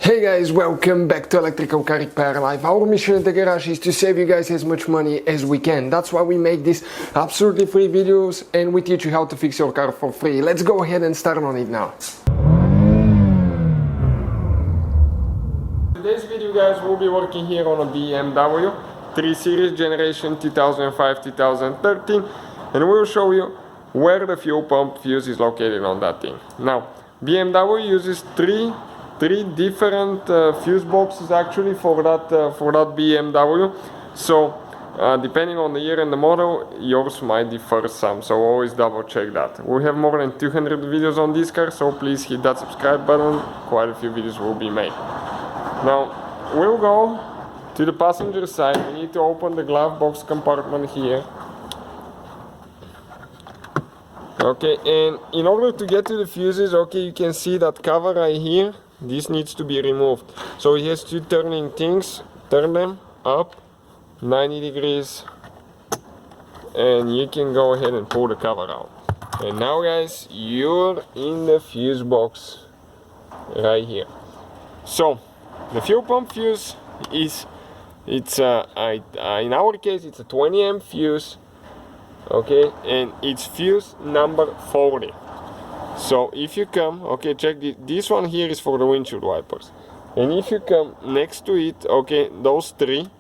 Hey guys, welcome back to Electrical Car Repair Live. Our mission at the garage is to save you guys as much money as we can. That's why we make these absolutely free videos and we teach you how to fix your car for free. Let's go ahead and start on it now. Today's video, guys, we'll be working here on a BMW 3 Series generation 2005-2013, and we'll show you where the fuel pump fuse is located on that thing. Now, BMW uses three different fuse boxes actually for that BMW. So depending on the year and the model, yours might differ some, so always double check that. We have more than 200 videos on this car, so please hit that subscribe button. Quite a few videos will be made. Now we'll go to the passenger side. We need to open the glove box compartment here. Okay, and in order to get to the fuses, okay, you can see that cover right here. This needs to be removed. So it has two turning things. Turn them up 90 degrees and you can go ahead and pull the cover out. And now, guys, you're in the fuse box right here. So the fuel pump fuse is, in our case, it's a 20 amp fuse. Okay, and it's fuse number 40. So if you come, okay, check this one here is for the windshield wipers, and if you come next to it, okay, those three,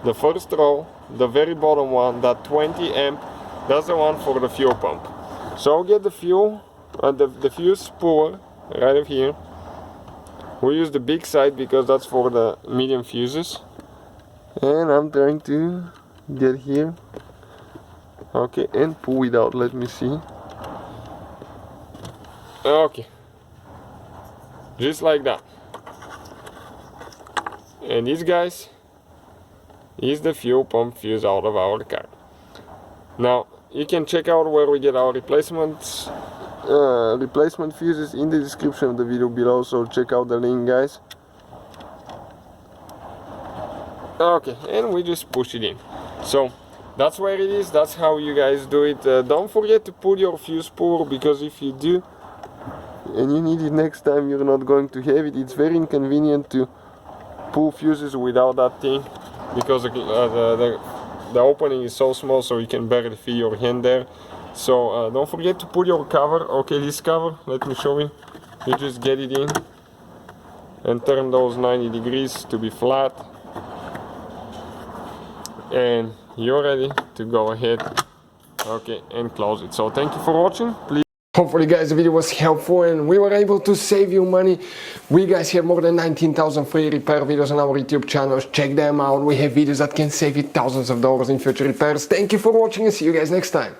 the first row, the very bottom one, that 20 amp, that's the one for the fuel pump. So get the fuel, the fuse spool right up here. We use the big side because that's for the medium fuses, and I'm trying to get here, okay, and pull it out. Let me see. Okay, just like that. And this, guys, is the fuel pump fuse out of our car. Now you can check out where we get our replacement fuses in the description of the video below, so check out the link, guys. Okay, and we just push it in. So that's where it is. That's how you guys do it. Don't forget to put your fuse spool, because if you do and you need it next time, you're not going to have it. It's very inconvenient to pull fuses without that thing, because the opening is so small, so you can barely fit your hand there. So don't forget to put your cover. Okay, this cover, let me show you. You just get it in and turn those 90 degrees to be flat, and you're ready to go ahead, okay, and close it. So thank you for watching. Please, hopefully, guys, the video was helpful and we were able to save you money. We, guys, have more than 19,000 free repair videos on our YouTube channels. Check them out. We have videos that can save you thousands of dollars in future repairs. Thank you for watching and see you guys next time.